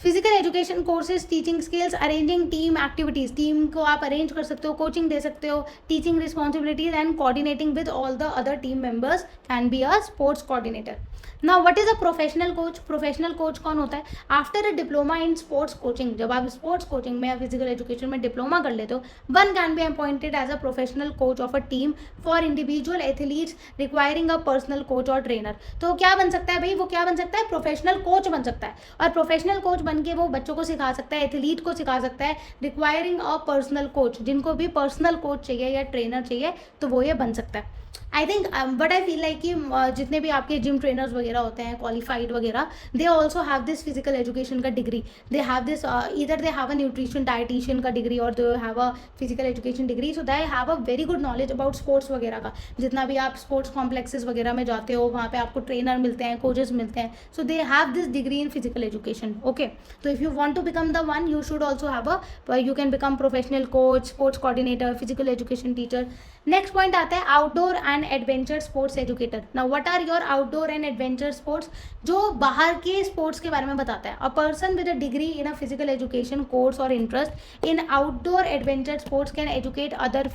physical education courses, teaching skills, arranging team activities. Team को आप अरेंज कर सकते हो, कोचिंग दे सकते हो, teaching responsibilities and coordinating with all the other team members can be a sports coordinator. Now what is a professional coach? Professional coach कौन होता है? After a diploma in sports coaching, जब आप स्पोर्ट्स कोचिंग में या physical education में diploma कर लेते हो, one can be appointed as a professional coach of a team for individual athletes requiring a personal coach और ट्रेनर। तो क्या बन सकता है भाई? वो क्या बन सकता है? प्रोफेशनल कोच बन सकता है, और प्रोफेशनल कोच बन के वो बच्चों को सिखा सकता है, एथलीट को सिखा सकता है, रिक्वायरिंग अ पर्सनल कोच। जिनको भी पर्सनल कोच चाहिए या ट्रेनर चाहिए तो वो ये बन सकता है। I think but I feel like कि जितने भी आपके जिम ट्रेनर्स वगैरह होते हैं क्वालिफाइड वगैरह, they also have this physical education का डिग्री। दे हैव दिस इधर दे हैव अ न्यूट्रिशन डाइटिशियन का डिग्री और दे have a physical education degree, so they have a very good knowledge about sports वगैरह का। जितना भी आप स्पोर्ट्स कॉम्प्लेक्सेस वगैरह में जाते हो वहाँ पे आपको ट्रेनर मिलते हैं, कोचेस मिलते हैं, so they have this degree in physical education. Okay, तो if you want to become the one you should also have a, you can become professional coach, sports coordinator, physical education teacher. Next point आता है outdoor and adventure sports educator. Now what are your outdoor and adventure sports? जो बाहर के sports के बारे में बताता है। A person with a degree in a physical education course और interest in outdoor adventure sports can educate other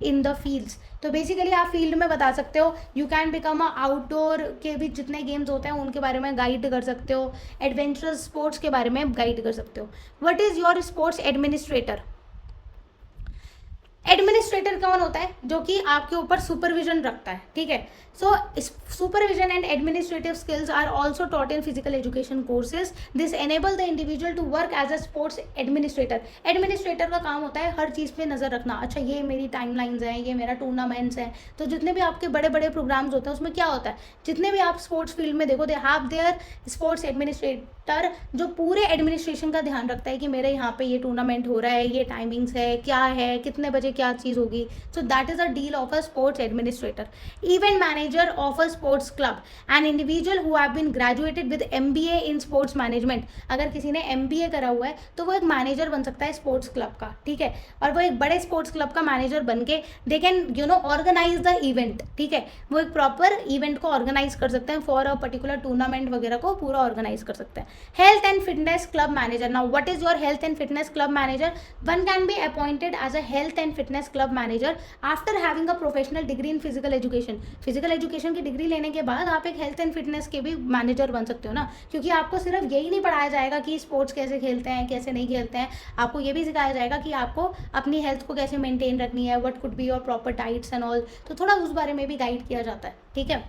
in the fields. तो बेसिकली आप फील्ड में बता सकते हो, you can become a outdoor के भी जितने गेम्स होते हैं उनके बारे में गाइड कर सकते हो, एडवेंचरस स्पोर्ट्स के बारे में गाइड कर सकते हो। What is your sports administrator? Administrator कौन होता है? जो कि आपके ऊपर सुपरविजन रखता है, ठीक है। So supervision and administrative skills are also taught in physical education courses. This enable the individual to work as a sports administrator. Administrator का काम होता है हर चीज़ पे नज़र रखना। अच्छा, ये मेरी टाइमलाइंस हैं, ये मेरा टूर्नामेंट्स हैं, तो जितने भी आपके बड़े बड़े प्रोग्राम्स होते हैं उसमें क्या होता है, जितने भी आप स्पोर्ट्स फील्ड में देखो, they have their sports administrator, जो पूरे एडमिनिस्ट्रेशन का ध्यान रखता है कि मेरे यहाँ पे ये टूर्नामेंट हो रहा है, ये टाइमिंग्स है, क्या है, कितने बजे क्या चीज़ होगी। So that is a deal of a sports administrator. Event manager of a sports club, an individual who have been graduated with MBA in sports management. अगर किसी ने MBA करा हुआ है तो वो एक मैनेजर बन सकता है स्पोर्ट्स क्लब का, ठीक है। और वो एक बड़े स्पोर्ट्स क्लब का मैनेजर बन के they can organize the event, ठीक है। वो एक प्रॉपर इवेंट को ऑर्गेनाइज कर सकते हैं फॉर अ पर्टिकुलर टूर्नामेंट वगैरह को पूरा ऑर्गेनाइज कर सकते हैं। Health and fitness club manager. Now what is your health and fitness club manager? One can be appointed as a health and fitness club manager after having a professional degree in physical education. Physical education की degree लेने के बाद आप एक health and fitness के भी manager बन सकते हो ना, क्योंकि आपको सिर्फ यही नहीं पढ़ाया जाएगा कि स्पोर्ट्स कैसे खेलते हैं, कैसे नहीं खेलते हैं, आपको ये भी सिखाया जाएगा कि आपको अपनी हेल्थ को कैसे मेंटेन रखनी है, what could be your proper diets and all. तो थोड़ा उस बारे में भी गाइड किया जाता है, ठीक है।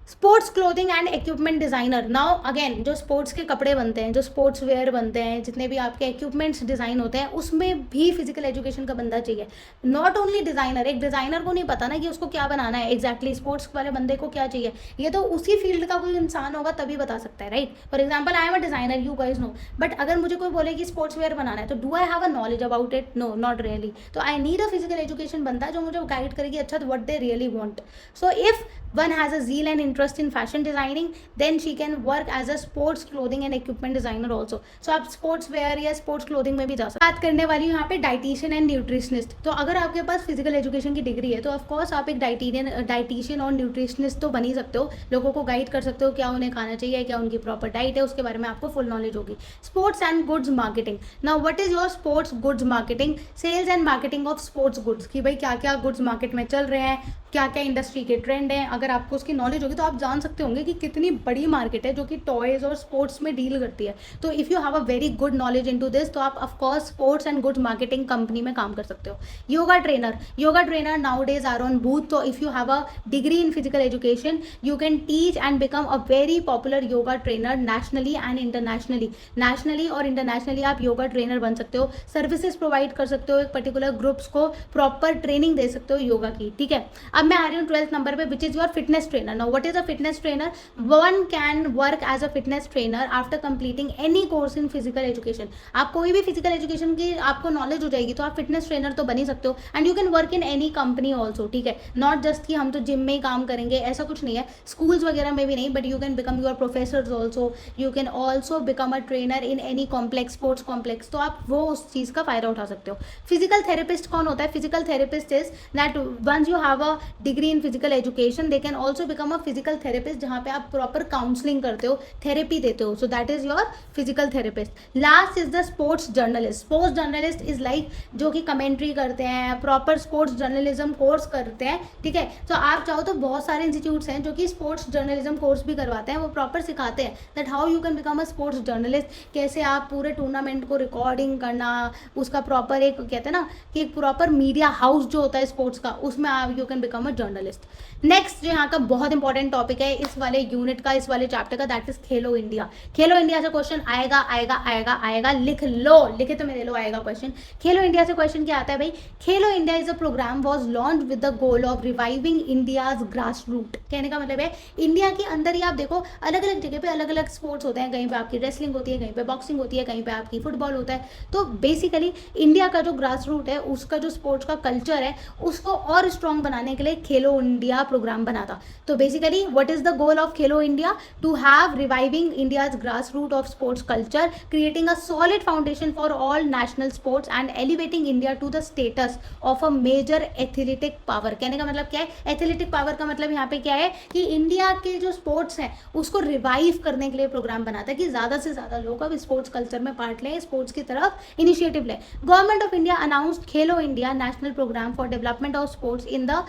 Sports clothing and equipment designer. Now again जो स्पोर्ट्स के कपड़े बनते हैं, जो स्पोर्ट्स वेयर बनते हैं, जितने भी आपके इक्विपमेंट्स डिज़ाइन होते हैं, उसमें भी फिजिकल एजुकेशन का बंदा चाहिए। नॉट ओनली डिज़ाइनर, एक डिज़ाइनर को नहीं पता ना कि उसको क्या बनाना है एग्जैक्टली, स्पोर्ट्स वाले बंदे को क्या चाहिए, ये तो उसी फील्ड का कोई इंसान होगा तभी बता सकता है, right. For example I am a designer, you guys know, but अगर मुझे कोई बोले कि स्पोर्ट्स वेयर बनाना है तो do I have a knowledge about it? No, not really. तो I need a physical education बंदा जो मुझे गाइड करेगी अच्छा what they really want. So if one has a zeal and interest in fashion designing, then she can work as a sports clothing and equipment designer also. So आप sports wear या sports clothing में भी जा सकते हैं। बात करने वाली हूँ यहाँ पे डाइटिशियन एंड न्यूट्रिशनिस्ट। तो अगर आपके पास फिजिकल एजुकेशन की डिग्री है तो ऑफकोर्स आप एक डाइटिशियन और न्यूट्रिशनिस्ट तो बन ही सकते हो, लोगों को गाइड कर सकते हो क्या उन्हें खाना चाहिए, क्या उनकी प्रॉपर डाइट है, उसके बारे में आपको फुल नॉलेज होगी। Sports and goods marketing. Now what is your sports goods marketing? Sales and marketing of sports goods, कि भाई क्या क्या गुड्स मार्केट में चल रहे हैं, क्या क्या इंडस्ट्री के ट्रेंड हैं। अगर आपको उसकी नॉलेज होगी तो आप जान सकते होंगे कि कितनी बड़ी मार्केट है जो कि टॉयज़ और स्पोर्ट्स में डील करती है। तो if you have a very good knowledge into this तो आप of course sports and goods marketing company में काम कर सकते हो। Yoga trainer nowadays are on boom. तो if you have a degree in physical education you can teach and become a very popular yoga trainer nationally and internationally. Nationally और internationally आप yoga trainer बन सकते हो, सर्विसेज प्रोवाइड कर सकते हो, एक पर्टिकुलर ग्रुप्स को प्रॉपर ट्रेनिंग दे सकते हो योगा की, ठीक है। अब मैं आ रही हूँ 12th नंबर पे, which is your fitness trainer. Now what is a fitness trainer? One can work as a fitness trainer after completing any course in physical education. आप कोई भी फिजिकल एजुकेशन की आपको नॉलेज हो जाएगी तो आप फिटनेस ट्रेनर तो बन ही सकते हो, and you can work in any company also, ठीक है। नॉट जस्ट कि हम तो जिम में ही काम करेंगे, ऐसा कुछ नहीं है, स्कूल्स वगैरह में भी नहीं, but you can become your professors also, you can also become a trainer in any complex, sports complex, तो आप वो उस चीज़ का फायदा उठा सकते हो। फिजिकल थेरेपिस्ट कौन होता है? Physical therapist is that once you have a degree in physical education they can also become a physical therapist, जहाँ पे आप प्रॉपर काउंसलिंग करते हो, थेरेपी देते हो, सो that is your physical therapist. Last is the sports journalist. Sports journalist is like जो कि commentary करते हैं, प्रॉपर स्पोर्ट्स जर्नलिज्म कोर्स करते हैं, ठीक है। तो आप चाहो तो बहुत सारे इंस्टीट्यूट्स हैं जो कि स्पोर्ट्स जर्नलिज्म कोर्स भी करवाते हैं, वो प्रॉपर सिखाते हैं that how you can become a sports journalist, कैसे आप पूरे टूर्नामेंट को रिकॉर्डिंग करना, उसका प्रॉपर एक कहते हैं ना कि एक प्रॉपर मीडिया हाउस जो होता है स्पोर्ट्स का, उसमें आप you can become a journalist. Next जो यहाँ का बहुत इंपॉर्टेंट टॉपिक है इस वाले यूनिट का, इस वाले चैप्टर का, that is Khelo India. Khelo India से क्वेश्चन आएगा आएगा आएगा आएगा, लिख लो, लिखे तो मेरे लो आएगा क्वेश्चन। खेलो इंडिया से क्वेश्चन क्या आता है भाई? Khelo India is a program was launch with the goal of reviving India's grass root. कहने का मतलब है इंडिया के अंदर ही आप देखो अलग अलग जगह पे अलग अलग स्पोर्ट्स होते हैं, कहीं पे आपकी रेसलिंग होती है, कहीं पे बॉक्सिंग होती है, कहीं पे आपकी फुटबॉल होता है। तो बेसिकली इंडिया का जो ग्रास रूट है, उसका जो स्पोर्ट्स का कल्चर है, उसको और स्ट्रॉन्ग बनाने के लिए खेलो इंडिया प्रोग्राम बना था। तो basically what is the goal of Khelo India? To have reviving India's grass root of sports culture, creating a solid foundation for all national sports and elevating India to the status of a major athletic power. कहने का मतलब क्या है? Athletic power का मतलब यहाँ पे क्या है कि इंडिया के जो स्पोर्ट्स हैं उसको रिवाइव करने के लिए प्रोग्राम बना था कि ज़्यादा से ज़्यादा लोग अब स्पोर्ट्स कल्चर में पार्ट लें, स्पोर्ट्स की तरफ इनिशिएटिव लें। Government of India announced Khelo India national program for development of sports in the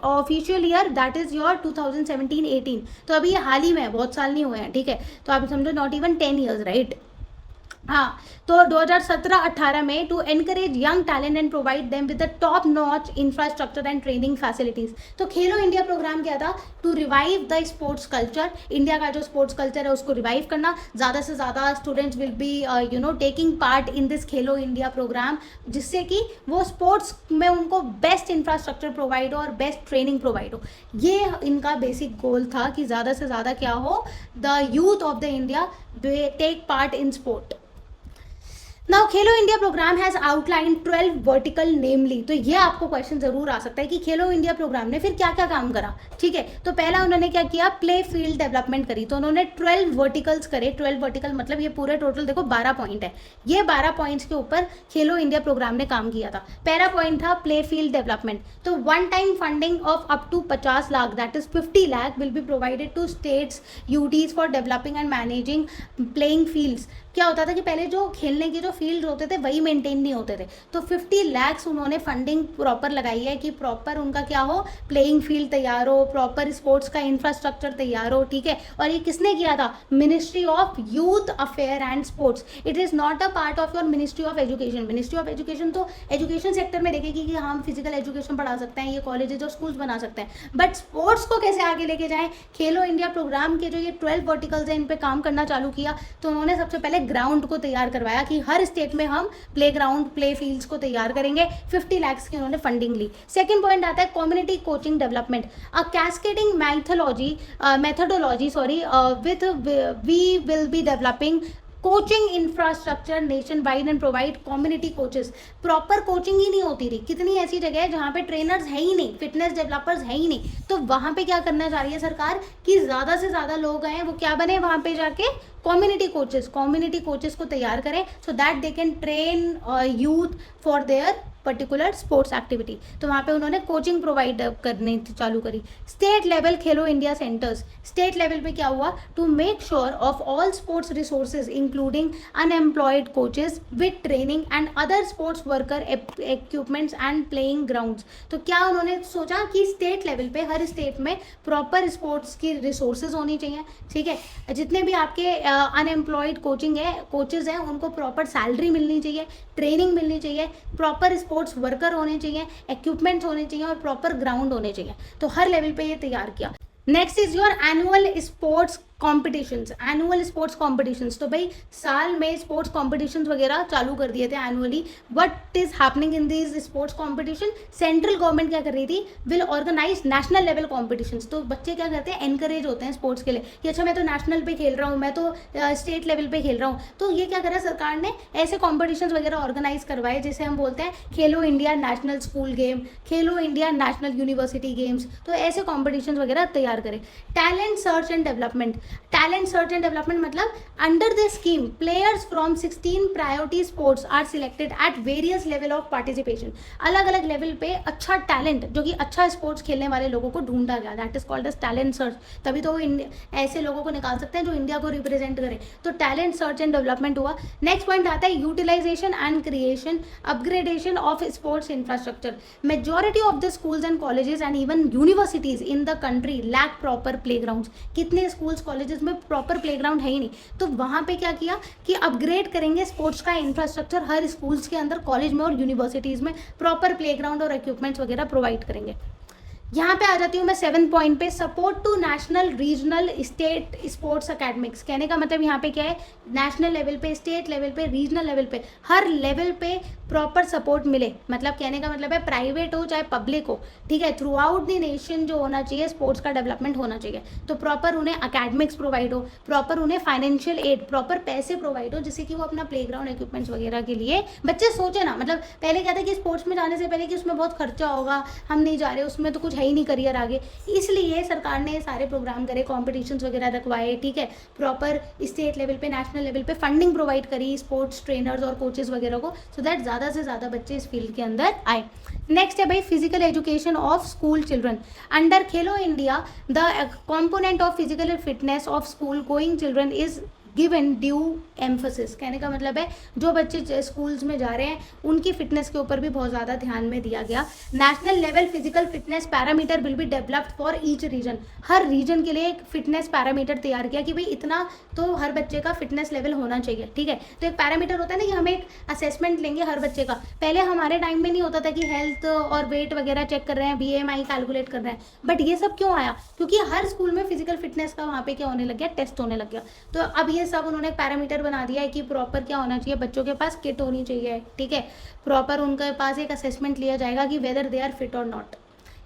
official year that is your 2017-18। तो अभी ये हाल ही में है, बहुत साल नहीं हुए हैं, ठीक है। तो आप समझो नॉट इवन 10 years, राइट। हाँ, तो 2017-18 में to encourage young talent and provide them with the top notch infrastructure and training facilities. तो खेलो इंडिया प्रोग्राम क्या था? To revive the sports culture. India का जो स्पोर्ट्स कल्चर है उसको रिवाइव करना, ज़्यादा से ज़्यादा students will be taking part in this Khelo India programme, जिससे कि वो स्पोर्ट्स में उनको बेस्ट इंफ्रास्ट्रक्चर प्रोवाइड हो और बेस्ट ट्रेनिंग प्रोवाइड हो। ये इनका बेसिक गोल था कि ज़्यादा से ज़्यादा क्या हो, the youth of the India take part in sport. Now Khelo India program has outline 12 vertical namely. तो ये आपको क्वेश्चन जरूर आ सकता है कि खेलो इंडिया प्रोग्राम ने फिर क्या क्या काम करा, ठीक है। तो पहला उन्होंने क्या किया? प्ले फील्ड डेवलपमेंट करी। तो उन्होंने 12 वर्टिकल्स करे। 12 वर्टिकल मतलब ये पूरे टोटल देखो 12 पॉइंट है। ये 12 पॉइंट्स के ऊपर खेलो इंडिया प्रोग्राम ने काम किया था। पहला पॉइंट था प्ले फील्ड डेवलपमेंट। तो one time funding of up to 50 lakh that is 50 lakh will be provided to states UTs for developing and managing playing fields. क्या होता था कि पहले जो खेलने के जो फील्ड होते थे वही मेंटेन नहीं होते थे, तो 50 लाख उन्होंने फंडिंग प्रॉपर लगाई है कि प्रॉपर उनका क्या हो, प्लेइंग फील्ड तैयार हो, प्रॉपर स्पोर्ट्स का इंफ्रास्ट्रक्चर तैयार हो, ठीक है। और ये किसने किया था, ministry of youth affair and sports. It is not a part of your ministry of education. Ministry of education तो एजुकेशन सेक्टर में देखेगी कि हम फिजिकल एजुकेशन पढ़ा सकते हैं, ये कॉलेजेस और स्कूल्स बना सकते हैं, बट स्पोर्ट्स को कैसे आगे लेके जाएं। खेलो इंडिया प्रोग्राम के जो ये 12 वर्टिकल्स हैं इन पे काम करना चालू किया। तो उन्होंने सबसे पहले ग्राउंड को तैयार करवाया कि हर स्टेट में हम प्ले ग्राउंड, प्ले फील्ड्स को तैयार करेंगे। 50 लाख की उन्होंने फंडिंग ली। सेकंड पॉइंट आता है community coaching development, a cascading methodology with we will be developing coaching infrastructure nationwide and provide community coaches. Proper coaching ही नहीं होती थी, कितनी ऐसी जगह है जहाँ पे ट्रेनर्स है ही नहीं, फिटनेस डेवलपर्स है ही नहीं, तो वहाँ पे क्या करना चाह रही है सरकार कि ज़्यादा से ज़्यादा लोग आए, वो क्या बने वहाँ पे जाके कम्युनिटी कोचेस को तैयार करें, so that they can train youth for their particular sports activity. तो वहाँ पे उन्होंने कोचिंग प्रोवाइड करनी चालू करी। State level Khelo India centers, state level पे क्या हुआ, to make sure of all sports resources including unemployed coaches with training and other sports worker equipments and playing grounds. तो क्या उन्होंने सोचा कि स्टेट लेवल पे हर स्टेट में प्रॉपर स्पोर्ट्स की रिसोर्सेज होनी चाहिए, ठीक है। जितने भी आपके अनएम्प्लॉयड कोचेज हैं उनको प्रॉपर सैलरी मिलनी चाहिए, ट्रेनिंग मिलनी चाहिए, प्रॉपर स्पोर्ट्स वर्कर होने चाहिए, इक्विपमेंट्स होने चाहिए और प्रॉपर ग्राउंड होने चाहिए। तो हर लेवल पे ये तैयार किया। Next is your annual sports competitions. तो भाई साल में स्पोर्ट्स कॉम्पिटिशन्स वगैरह चालू कर दिए थे annually. What is happening in this sports competition, central government क्या कर रही थी, will organize national level competitions. तो बच्चे क्या करते हैं, एनकरेज होते हैं स्पोर्ट्स के लिए कि अच्छा मैं तो नेशनल पे खेल रहा हूँ, मैं तो स्टेट लेवल पे खेल रहा हूँ। तो ये क्या करा सरकार ने, ऐसे कॉम्पिटिशन्स वगैरह ऑर्गेनाइज करवाए जिसे हम बोलते हैं Khelo India national school game, Khelo India national university games. तो ऐसे कॉम्पिटिशन्स वगैरह तैयार करें। टैलेंट सर्च एंड डेवलपमेंट मतलब under the scheme players from 16 priority sports are selected at various level of participation. अलग अलग लेवल पे अच्छा टैलेंट, जो कि अच्छा स्पोर्ट्स खेलने वाले लोगों को ढूंढा गया, that is called as talent search. तभी तो ऐसे लोगों को निकाल सकते हैं जो इंडिया को रिप्रेजेंट करें। तो टैलेंट सर्च एंड डेवलपमेंट हुआ। नेक्स्ट पॉइंट आता है utilization and creation upgradation of sports infrastructure. Majority of the schools and colleges and even universities in the country lack proper playgrounds. कितने स्कूल्स कॉलेजेस में proper playground है ही नहीं, तो वहाँ पे क्या किया कि अपग्रेड करेंगे स्पोर्ट्स का इंफ्रास्ट्रक्चर, हर स्कूल्स के अंदर, कॉलेज में और यूनिवर्सिटीज़ में प्रॉपर प्लेग्राउंड और इक्विपमेंट्स वगैरह प्रोवाइड करेंगे। यहाँ पे आ जाती हूँ मैं 7 पॉइंट पे, support to national regional state sports academics. कहने का मतलब यहाँ पे क्या है, नेशनल लेवल पे, स्टेट लेवल पे, रीजनल लेवल पे, हर लेवल पे प्रॉपर सपोर्ट मिले। मतलब कहने का मतलब है प्राइवेट हो चाहे पब्लिक हो, ठीक है, थ्रू आउट द नेशन जो होना चाहिए स्पोर्ट्स का डेवलपमेंट होना चाहिए। तो प्रॉपर उन्हें अकेडमिक्स प्रोवाइड हो, प्रॉपर उन्हें फाइनेंशियल एड, प्रॉपर पैसे प्रोवाइड हो, जिससे कि वो अपना प्लेग्राउंड इक्विपमेंट्स वगैरह के लिए बच्चे सोचे ना। मतलब पहले क्या था कि स्पोर्ट्स में जाने से पहले कि उसमें बहुत खर्चा होगा, हम नहीं जा रहे, उसमें तो कुछ है ही नहीं करियर आगे, इसलिए सरकार ने सारे प्रोग्राम करे, कॉम्पिटिशन्स वगैरह रखवाए, ठीक है, प्रॉपर स्टेट लेवल पे, नेशनल लेवल पे फंडिंग प्रोवाइड करी स्पोर्ट्स ट्रेनर्स और कोचेस वगैरह को, सो दैट ज़्यादा से ज़्यादा बच्चे इस फील्ड के अंदर आए। नेक्स्ट है भाई physical education of school children. Under Khelo India the component of physical fitness of school going children is given due emphasis. कहने का मतलब है जो बच्चे स्कूल्स में जा रहे हैं उनकी फिटनेस के ऊपर भी बहुत ज़्यादा ध्यान में दिया गया। National level physical fitness parameter will be developed for each region. हर रीजन के लिए एक फिटनेस पैरामीटर तैयार किया कि भाई इतना तो हर बच्चे का फिटनेस लेवल होना चाहिए, ठीक है। तो एक पैरामीटर होता है ना कि हम एक असेसमेंट लेंगे हर बच्चे का। पहले हमारे टाइम में नहीं होता था कि हेल्थ और वेट वगैरह चेक कर रहे हैं, BMI कैलकुलेट कर रहे हैं, बट ये सब क्यों आया, क्योंकि हर स्कूल में फिजिकल फिटनेस का वहाँ पे क्या होने लग गया, टेस्ट होने लग गया। तो अब ये सब उन्होंने पैरामीटर बना दिया है कि प्रॉपर क्या होना चाहिए, बच्चों के पास किट होनी चाहिए, ठीक है, प्रॉपर उनके पास एक असेसमेंट लिया जाएगा कि वेदर दे आर फिट और not.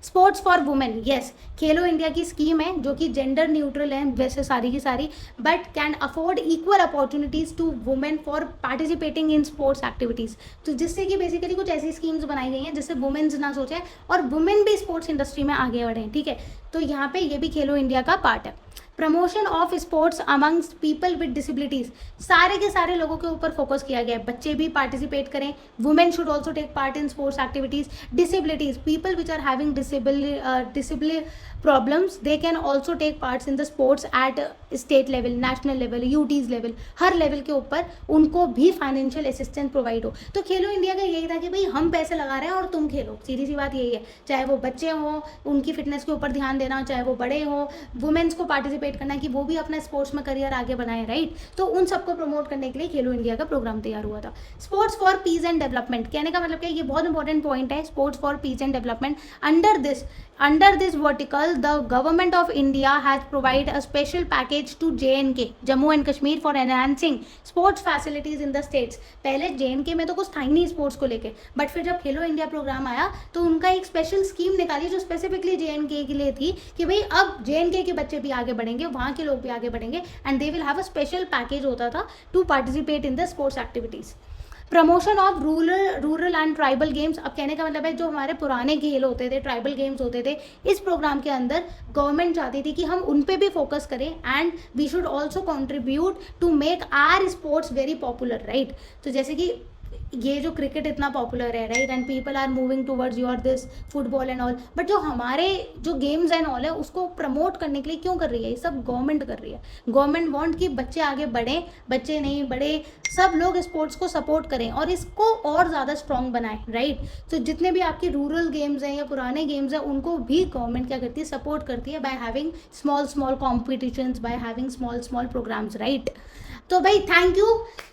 Sports for women, yes, Khelo India की स्कीम है जो कि जेंडर न्यूट्रल है वैसे सारी की सारी, but can afford equal opportunities to women for participating in sports activities. तो जिससे कि बेसिकली कुछ ऐसी स्कीम्स बनाई गई हैं जिससे वुमेन्स ना सोचें और वुमेन भी स्पोर्ट्स इंडस्ट्री में आगे बढ़ें, ठीक है। तो यहाँ पे ये भी खेलो इंडिया का पार्ट है। Promotion of sports amongst people with disabilities, सारे के सारे लोगों के ऊपर फोकस किया गया है, बच्चे भी पार्टिसिपेट करें, women should also take part in sports activities, disabilities, people which are having disable problems they can also take parts in the sports at state level, national level, UTs level, हर level के ऊपर उनको भी financial assistance provide हो। तो Khelo India का यही था कि भाई हम पैसे लगा रहे हैं और तुम खेलो, सीधी सी बात यही है, चाहे वो बच्चे हों उनकी फिटनेस के ऊपर ध्यान देना, चाहे वो बड़े हों, वुमेन्स को पार्टिसिपेट करना कि वो भी अपना स्पोर्ट्स में करियर आगे बनाए, राइट। तो उन सबको प्रमोट करने के लिए खेलो इंडिया का प्रोग्राम तैयार हुआ था। Sports for peace and development, कहने का मतलब क्या, ये बहुत इंपॉर्टेंट पॉइंट है, sports for peace and development. Under this vertical the government of India has provide a special package to JNK, Jammu and Kashmir, for enhancing sports facilities in the states. पहले JNK में तो कुछ था ही नहीं स्पोर्ट्स को लेके, but फिर जब खेलो इंडिया प्रोग्राम आया तो उनका एक स्पेशल स्कीम निकाली जो स्पेसिफिकली JNK के लिए थी कि भाई अब JNK के बच्चे भी आगे बढ़ेंगे, वहाँ के लोग भी आगे बढ़ेंगे, and they will have a special package होता था to participate in the sports activities. Promotion of rural and tribal games, अब कहने का मतलब है जो हमारे पुराने खेल होते थे, ट्राइबल गेम्स होते थे, इस प्रोग्राम के अंदर गवर्नमेंट चाहती थी कि हम उन पे भी फोकस करें and we should also contribute to make our sports very popular, right. तो जैसे कि ये जो क्रिकेट इतना पॉपुलर है, right, and people are moving towards your this football and all, but जो हमारे जो गेम्स एंड ऑल है उसको प्रमोट करने के लिए क्यों कर रही है, ये सब गवर्नमेंट कर रही है। गवर्नमेंट वांट कि बच्चे आगे बढ़ें, बच्चे नहीं बड़े, सब लोग स्पोर्ट्स को सपोर्ट करें और इसको और ज़्यादा स्ट्रॉन्ग बनाएं, राइट। तो जितने भी आपके रूरल गेम्स हैं या पुराने गेम्स हैं उनको भी गवर्नमेंट क्या करती है, सपोर्ट करती है by having small competitions, by having small programs, right. तो भाई थैंक यू,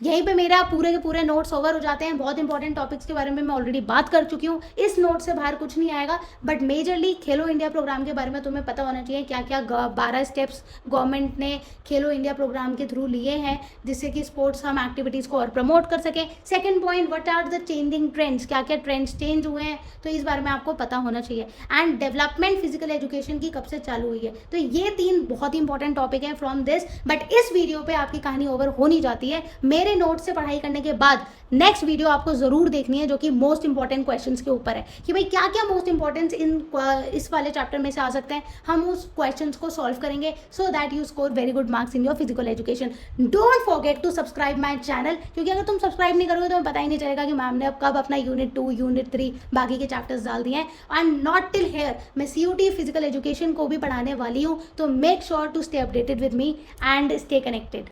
यहीं पे मेरा पूरे के पूरे नोट्स ओवर हो जाते हैं। बहुत इंपॉर्टेंट टॉपिक्स के बारे में मैं ऑलरेडी बात कर चुकी हूँ, इस नोट से बाहर कुछ नहीं आएगा, but majorly Khelo India programme के बारे में तुम्हें पता होना चाहिए क्या क्या 12 स्टेप्स गवर्नमेंट ने खेलो इंडिया प्रोग्राम के थ्रू लिए हैं जिससे कि स्पोर्ट्स हम एक्टिविटीज़ को और प्रमोट कर सकें। Second point, what are the changing trends, क्या क्या ट्रेंड्स चेंज हुए हैं, तो इस बारे में आपको पता होना चाहिए। एंड डेवलपमेंट फिजिकल एजुकेशन की कब से चालू हुई है, तो ये 3 बहुत इंपॉर्टेंट टॉपिक हैं फ्रॉम दिस, बट इस वीडियो पे आपकी कहानी ओवर होनी जाती है। मेरे नोट से पढ़ाई करने के बाद नेक्स्ट वीडियो आपको जरूर देखनी है जो कि मोस्ट इंपॉर्टेंट क्वेश्चंस के ऊपर है कि भाई क्या क्या मोस्ट इंपॉर्टेंस इस वाले चैप्टर में से आ सकते हैं, हम उस क्वेश्चंस को सॉल्व करेंगे so that you score very good marks in your physical education. Don't forget to subscribe my channel, क्योंकि अगर तुम सब्सक्राइब नहीं करोगे तो हमें पता ही नहीं चलेगा कि मैम ने अब कब अपना यूनिट 2 यूनिट 3 बाकी के चैप्टर्स डाल दिए हैं। एंड नॉट टिल हेयर, मैं CUT फिजिकल एजुकेशन को भी पढ़ाने वाली हूँ, तो make sure to stay updated with me and stay connected.